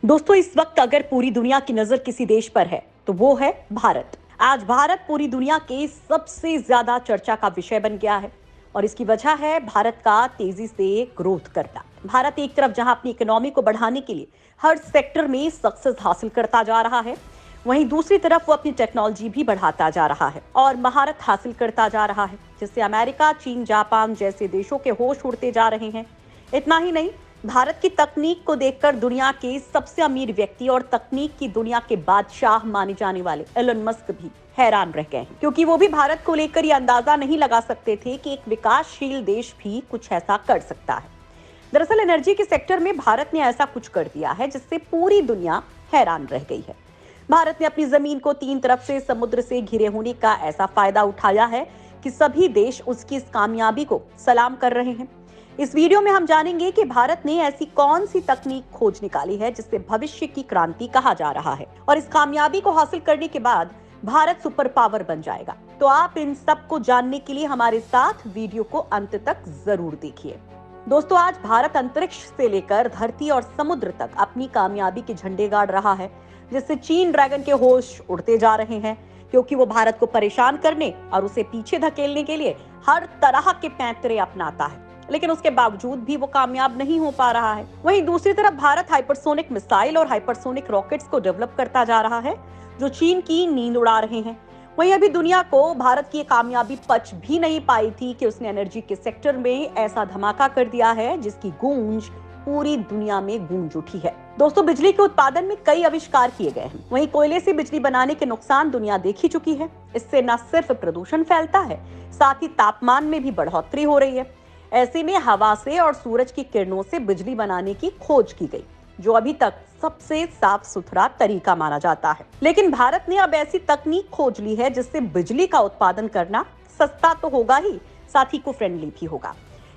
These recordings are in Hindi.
दोस्तों, इस वक्त अगर पूरी दुनिया की नजर किसी देश पर है तो वो है भारत। आज भारत पूरी दुनिया के सबसे ज्यादा चर्चा का विषय बन गया है और इसकी वजह है भारत का तेजी से ग्रोथ करना। भारत एक तरफ जहां अपनी इकोनॉमी को बढ़ाने के लिए हर सेक्टर में सक्सेस हासिल करता जा रहा है, वहीं दूसरी तरफ वो अपनी टेक्नोलॉजी भी बढ़ाता जा रहा है और महारत हासिल करता जा रहा है, जिससे अमेरिका, चीन, जापान जैसे देशों के होश उड़ते जा रहे हैं। इतना ही नहीं, भारत की तकनीक को देखकर दुनिया के सबसे अमीर व्यक्ति और तकनीक की दुनिया के बादशाह माने जाने वाले एलन मस्क भी हैरान रह गए हैं, क्योंकि वो भी भारत को लेकर ये अंदाजा नहीं लगा सकते थे कि एक विकासशील देश भी कुछ ऐसा कर सकता है। दरअसल एनर्जी के सेक्टर में भारत ने ऐसा कुछ कर दिया है जिससे पूरी दुनिया हैरान रह गई है। भारत ने अपनी जमीन को 3 तरफ से समुद्र से घिरे होने का ऐसा फायदा उठाया है कि सभी देश उसकी इस कामयाबी को सलाम कर रहे हैं। इस वीडियो में हम जानेंगे कि भारत ने ऐसी कौन सी तकनीक खोज निकाली है जिससे भविष्य की क्रांति कहा जा रहा है, और इस कामयाबी को हासिल करने के बाद भारत सुपर पावर बन जाएगा। तो आप इन सब को जानने के लिए हमारे साथ वीडियो को अंत तक जरूर देखिए। दोस्तों, आज भारत अंतरिक्ष से लेकर धरती और समुद्र तक अपनी कामयाबी के झंडे गाड़ रहा है, जिससे चीन ड्रैगन के होश उड़ते जा रहे हैं, क्योंकि वो भारत को परेशान करने और उसे पीछे धकेलने के लिए हर तरह के पैंतरे अपनाता है, लेकिन उसके बावजूद भी वो कामयाब नहीं हो पा रहा है। वहीं दूसरी तरफ भारत हाइपरसोनिक मिसाइल और हाइपरसोनिक रॉकेट्स को डेवलप करता जा रहा है, जो चीन की नींद उड़ा रहे हैं। वहीं अभी दुनिया को भारत की कामयाबी पच भी नहीं पाई थी कि उसने एनर्जी के सेक्टर में ऐसा धमाका कर दिया है जिसकी गूंज पूरी दुनिया में गूंज उठी है। दोस्तों, बिजली के उत्पादन में कई आविष्कार किए गए हैं। वहीं कोयले से बिजली बनाने के नुकसान दुनिया देख ही चुकी है। इससे न सिर्फ प्रदूषण फैलता है, साथ ही तापमान में भी बढ़ोतरी हो रही है। ऐसे में हवा से और सूरज की किरणों से बिजली बनाने की खोज की गई, जो अभी तक सबसे साफ सुथरा तरीका माना जाता है। लेकिन भारत ने अब ऐसी तकनीक खोज ली है जिससे बिजली का उत्पादन करना सस्ता तो होगा ही, साथ ही इको फ्रेंडली भी होगा।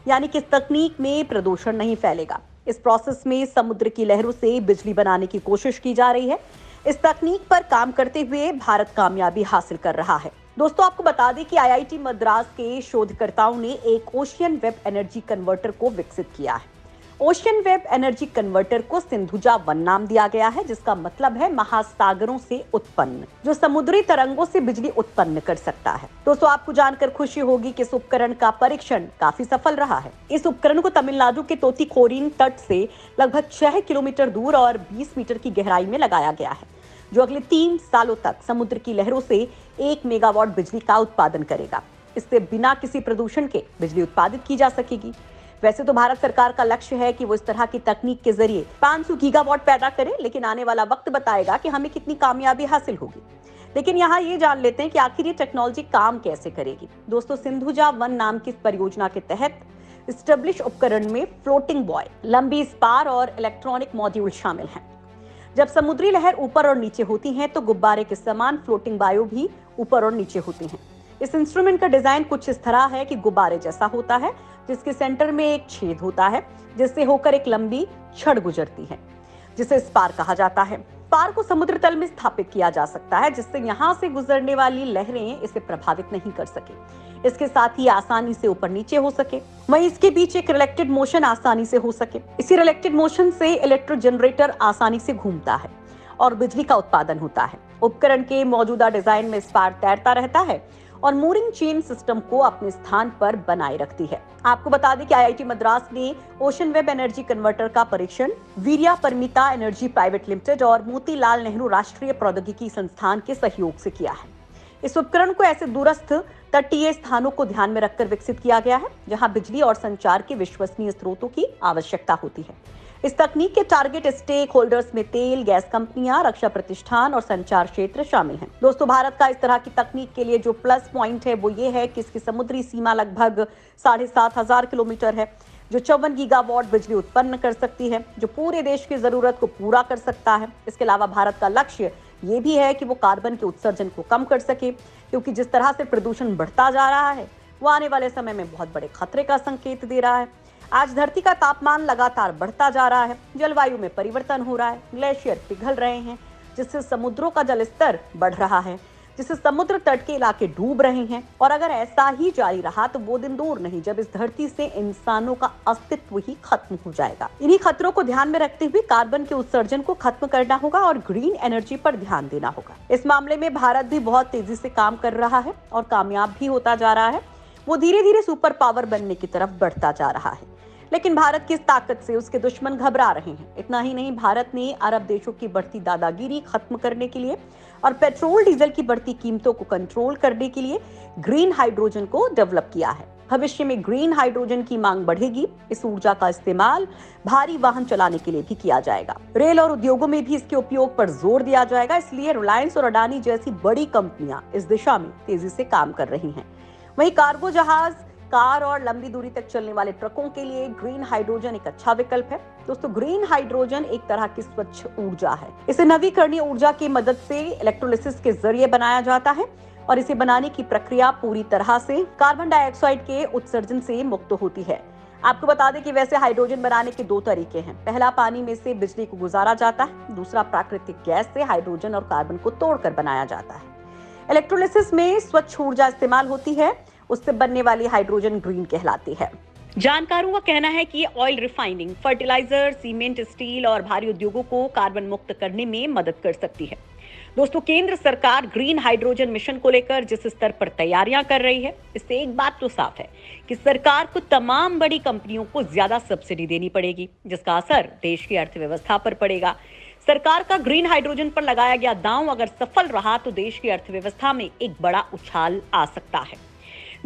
यानी कि इस तकनीक में प्रदूषण नहीं फैलेगा। इस प्रोसेस में समुद्र की लहरों से बिजली बनाने की कोशिश की जा रही है। इस तकनीक पर काम करते हुए भारत कामयाबी हासिल कर रहा है। दोस्तों, आपको बता दें कि आईआईटी मद्रास के शोधकर्ताओं ने एक ओशियन वेब एनर्जी कन्वर्टर को विकसित किया है। ओशियन वेब एनर्जी कन्वर्टर को सिंधुजा 1 नाम दिया गया है, जिसका मतलब है महासागरों से उत्पन्न, जो समुद्री तरंगों से बिजली उत्पन्न कर सकता है। दोस्तों, आपको जानकर खुशी होगी कि इस उपकरण का परीक्षण काफी सफल रहा है। इस उपकरण को तमिलनाडु के तोतीकोरिन तट से लगभग 6 किलोमीटर दूर और 20 मीटर की गहराई में लगाया गया है, जो अगले 3 सालों तक समुद्र की लहरों से 1 मेगावाट बिजली का उत्पादन करेगा। इससे बिना किसी प्रदूषण के बिजली उत्पादित की जा सकेगी। वैसे तो भारत सरकार का लक्ष्य है कि वो इस तरह की तकनीक के जरिए 500 गीगावाट पैदा करे, लेकिन आने वाला वक्त बताएगा कि हमें कितनी कामयाबी हासिल होगी। लेकिन यहाँ ये जान लेते हैं कि आखिर ये टेक्नोलॉजी काम कैसे करेगी। दोस्तों, सिंधुजा 1 नाम की इस परियोजना के तहत स्टेब्लिश उपकरण में फ्लोटिंग बॉय, लंबी स्पार और इलेक्ट्रॉनिक मॉड्यूल शामिल हैं। जब समुद्री लहर ऊपर और नीचे होती है तो गुब्बारे के समान फ्लोटिंग बायो भी ऊपर और नीचे होती हैं। इस इंस्ट्रूमेंट का डिजाइन कुछ इस तरह है कि गुब्बारे जैसा होता है, जिसके सेंटर में एक छेद होता है, जिससे होकर एक लंबी छड़ गुजरती है, जिसे स्पार कहा जाता है। स्पार को समुद्र तल में स्थापित किया जा सकता है, जिससे यहाँ से गुजरने वाली लहरें इसे प्रभावित नहीं कर सके। इसके साथ ही आसानी से ऊपर नीचे हो सके। वहीं इसके बीच एक रिलेक्टेड मोशन आसानी से हो सके। इसी रिलेक्टेड मोशन से इलेक्ट्रो जनरेटर आसानी से घूमता है और बिजली का उत्पादन होता है। उपकरण के मौजूदा डिजाइन में स्पार तैरता रहता है और मूरिंग चेन सिस्टम को अपने स्थान पर बनाए रखती है। आपको बता दें कि आईआईटी मद्रास ने ओशन वेब एनर्जी कन्वर्टर का परीक्षण वीरिया परमिता एनर्जी प्राइवेट लिमिटेड और मोतीलाल नेहरू राष्ट्रीय प्रौद्योगिकी संस्थान के सहयोग से किया है। इस उपकरण को ऐसे दूरस्थ तटीय स्थानों को ध्यान में रखकर विकसित किया गया है, जहां बिजली और संचार के विश्वसनीय स्रोतों की आवश्यकता होती है। इस तकनीक के टारगेट स्टेक होल्डर्स में तेल, गैस कंपनियां, रक्षा प्रतिष्ठान और संचार क्षेत्र शामिल हैं। दोस्तों, भारत का इस तरह की तकनीक के लिए जो प्लस पॉइंट है वो ये है कि इसकी समुद्री सीमा लगभग 7,500 किलोमीटर है, जो 54 गीगावाट बिजली उत्पन्न कर सकती है, जो पूरे देश की जरूरत को पूरा कर सकता है। इसके अलावा भारत का लक्ष्य ये भी है कि वो कार्बन के उत्सर्जन को कम कर सके, क्योंकि जिस तरह से प्रदूषण बढ़ता जा रहा है वो आने वाले समय में बहुत बड़े खतरे का संकेत दे रहा है। आज धरती का तापमान लगातार बढ़ता जा रहा है, जलवायु में परिवर्तन हो रहा है, ग्लेशियर पिघल रहे हैं, जिससे समुद्रों का जल स्तर बढ़ रहा है। जिससे समुद्र तट के इलाके डूब रहे हैं। और अगर ऐसा ही जारी रहा तो वो दिन दूर नहीं जब इस धरती से इंसानों का अस्तित्व ही खत्म हो जाएगा। इन्हीं खतरों को ध्यान में रखते हुए कार्बन के उत्सर्जन को खत्म करना होगा और ग्रीन एनर्जी पर ध्यान देना होगा। इस मामले में भारत भी बहुत तेजी से काम कर रहा है और कामयाब भी होता जा रहा है। वो धीरे धीरे सुपर पावर बनने की तरफ बढ़ता जा रहा है। लेकिन भारत की इस ताकत से उसके दुश्मन घबरा रहे हैं। इतना ही नहीं, भारत ने अरब देशों की बढ़ती दादागिरी खत्म करने के लिए और पेट्रोल डीजल की बढ़ती कीमतों को कंट्रोल करने के लिए ग्रीन हाइड्रोजन को डेवलप किया है। भविष्य में ग्रीन हाइड्रोजन की मांग बढ़ेगी। इस ऊर्जा का इस्तेमाल भारी वाहन चलाने के लिए भी किया जाएगा। रेल और उद्योगों में भी इसके उपयोग पर जोर दिया जाएगा। इसलिए रिलायंस और अडानी जैसी बड़ी कंपनियां इस दिशा में तेजी से काम कर रही हैं। वहीं कार्गो जहाज, कार और लंबी दूरी तक चलने वाले ट्रकों के लिए ग्रीन हाइड्रोजन एक अच्छा विकल्प है। दोस्तों, ग्रीन हाइड्रोजन एक तरह की स्वच्छ ऊर्जा है। इसे नवीकरणीय ऊर्जा की मदद से इलेक्ट्रोलिसिस के जरिए बनाया जाता है और इसे बनाने की प्रक्रिया पूरी तरह से कार्बन डाइऑक्साइड के उत्सर्जन से मुक्त होती है। आपको बता दें कि वैसे हाइड्रोजन बनाने के 2 तरीके हैं। पहला, पानी में से बिजली को गुजारा जाता है। दूसरा, प्राकृतिक गैस से हाइड्रोजन और कार्बन को तोड़कर बनाया जाता है। इलेक्ट्रोलिसिस में स्वच्छ ऊर्जा इस्तेमाल होती है। उससे बनने वाली हाइड्रोजन ग्रीन कहलाती है। जानकारों का कहना है कि ये oil refining, fertiliser, cement, steel और भारी उद्योगों को कार्बन मुक्त करने में मदद कर सकती है। दोस्तों, केंद्र सरकार ग्रीन हाइड्रोजन मिशन को लेकर जिस स्तर पर तैयारियां कर रही है, इससे एक बात तो साफ है कि सरकार को तमाम बड़ी कंपनियों को ज्यादा सब्सिडी देनी पड़ेगी, जिसका असर देश की अर्थव्यवस्था पर पड़ेगा। सरकार का ग्रीन हाइड्रोजन पर लगाया गया दांव अगर सफल रहा तो देश की अर्थव्यवस्था में एक बड़ा उछाल आ सकता है।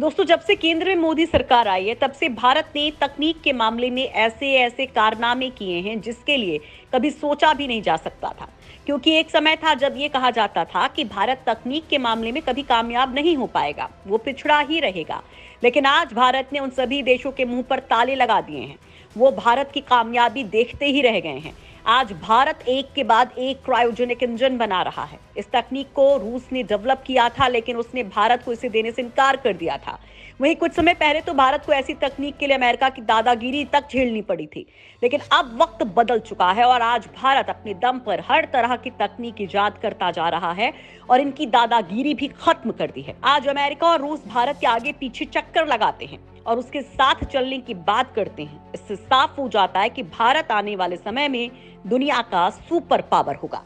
दोस्तों, जब से केंद्र में मोदी सरकार आई है तब से भारत ने तकनीक के मामले में ऐसे ऐसे कारनामे किए हैं जिसके लिए कभी सोचा भी नहीं जा सकता था। क्योंकि एक समय था जब ये कहा जाता था कि भारत तकनीक के मामले में कभी कामयाब नहीं हो पाएगा, वो पिछड़ा ही रहेगा। लेकिन आज भारत ने उन सभी देशों के मुंह पर ताले लगा दिए हैं। वो भारत की कामयाबी देखते ही रह गए हैं। आज भारत एक के बाद एक क्रायोजेनिक इंजन बना रहा है। इस तकनीक को रूस ने डेवलप किया था, लेकिन उसने भारत को इसे देने से इनकार कर दिया था। वहीं कुछ समय पहले तो भारत को ऐसी तकनीक के लिए अमेरिका की दादागिरी तक झेलनी पड़ी थी। लेकिन अब वक्त बदल चुका है और आज भारत अपने दम पर हर तरह की तकनीक इजाद करता जा रहा है और इनकी दादागिरी भी खत्म कर दी है। आज अमेरिका और रूस भारत के आगे पीछे चक्कर लगाते हैं और उसके साथ चलने की बात करते हैं। इससे साफ हो जाता है कि भारत आने वाले समय में दुनिया का सुपर पावर होगा।